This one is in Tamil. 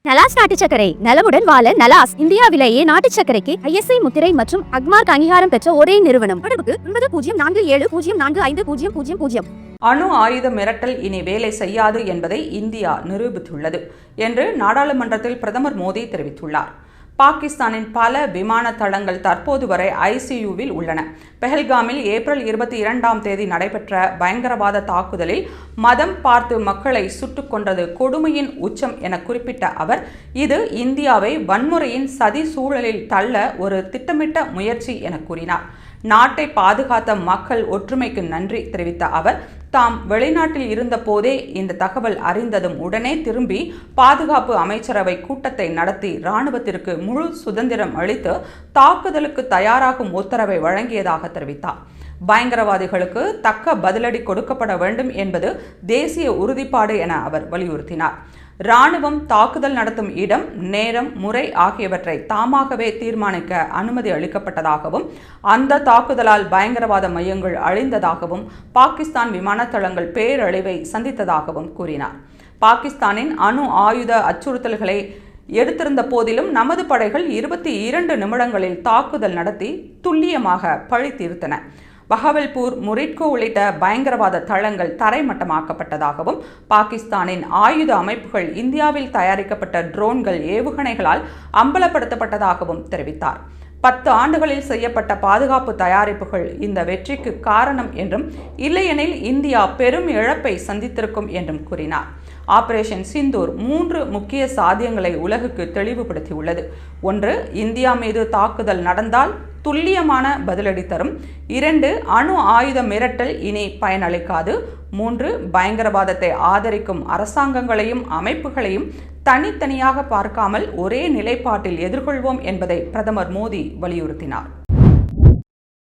நலாஸ் நாட்டு சர்க்கரை நலமுடன் வாழ நலாஸ் இந்தியாவிலேயே நாட்டு சர்க்கரைக்கு ISI முத்திரை மற்றும் அக்மார்க் அங்கீகாரம் பெற்ற ஒரே நிறுவனம். தொடர்புக்கு 9047045000. அணு ஆயுத மிரட்டல் இனி வேலை செய்யாது என்பதை இந்தியா நிரூபித்துள்ளது என்று நாடாளுமன்றத்தில் பிரதமர் மோடி தெரிவித்துள்ளார். பாகிஸ்தானின் பல விமான தளங்கள் தற்போது வரை ICUவில் உள்ளன. பெஹல்காமில் ஏப்ரல் 22 நடைபெற்ற பயங்கரவாத தாக்குதலில் மதம் பார்த்து மக்களை சுட்டுக் கொன்றது கொடுமையின் உச்சம் என குறிப்பிட்ட அவர், இது இந்தியாவை வன்முறையின் சதி சூழலில் தள்ள ஒரு திட்டமிட்ட முயற்சி என கூறினார். நாட்டை பாதுகாத்த மக்கள் ஒற்றுமைக்கு நன்றி தெரிவித்த அவர், தாம் வெளிநாட்டில் இருந்த போதே இந்த தகவல் அறிந்ததும் உடனே திரும்பி பாதுகாப்பு அமைச்சரவை கூட்டத்தை நடத்தி இராணுவத்திற்கு முழு சுதந்திரம் அளித்து தாக்குதலுக்கு தயாராகும் உத்தரவை வழங்கியதாக தெரிவித்தார். பயங்கரவாதிகளுக்கு தக்க பதிலடி கொடுக்கப்பட வேண்டும் என்பது தேசிய உறுதிப்பாடு என அவர் வலியுறுத்தினார். இராணுவம் தாக்குதல் நடத்தும் இடம், நேரம், முறை ஆகியவற்றை தாமாகவே தீர்மானிக்க அனுமதி அளிக்கப்பட்டதாகவும், அந்த தாக்குதலால் பயங்கரவாத மையங்கள் அழிந்ததாகவும், பாகிஸ்தான் விமான தளங்கள் பேரழிவை சந்தித்ததாகவும் கூறினார். பாகிஸ்தானின் அணு ஆயுத அச்சுறுத்தல்களை எடுத்திருந்த போதிலும் நமது படைகள் 22 நிமிடங்களில் தாக்குதல் நடத்தி துல்லியமாக பழி தீர்த்தன. பஹவல்பூர், முரிட்கோ உள்ளிட்ட பயங்கரவாத தளங்கள் தரைமட்டமாக்கப்பட்டதாகவும், பாகிஸ்தானின் ஆயுத அமைப்புகள் இந்தியாவில் தயாரிக்கப்பட்ட ட்ரோன்கள், ஏவுகணைகளால் அம்பலப்படுத்தப்பட்டதாகவும் தெரிவித்தார். 10 ஆண்டுகளில் செய்யப்பட்ட பாதுகாப்பு தயாரிப்புகள் இந்த வெற்றிக்கு காரணம் என்றும், இல்லையெனில் இந்தியா பெரும் இழப்பை சந்தித்திருக்கும் என்றும் கூறினார். ஆபரேஷன் சிந்தூர் 3 முக்கிய சாத்தியங்களை உலகுக்கு தெளிவுபடுத்தியுள்ளது. 1. இந்தியா மீது தாக்குதல் நடந்தால் துல்லியமான பதிலடி தரும். 2. அணு ஆயுத மிரட்டல் இனி பயனளிக்காது. 3. பயங்கரவாதத்தை ஆதரிக்கும் அரசாங்கங்களையும் அமைப்புகளையும் தனித்தனியாக பார்க்காமல் ஒரே நிலைப்பாட்டில் எதிர்கொள்வோம் என்பதை பிரதமர் மோடி வலியுறுத்தினார்.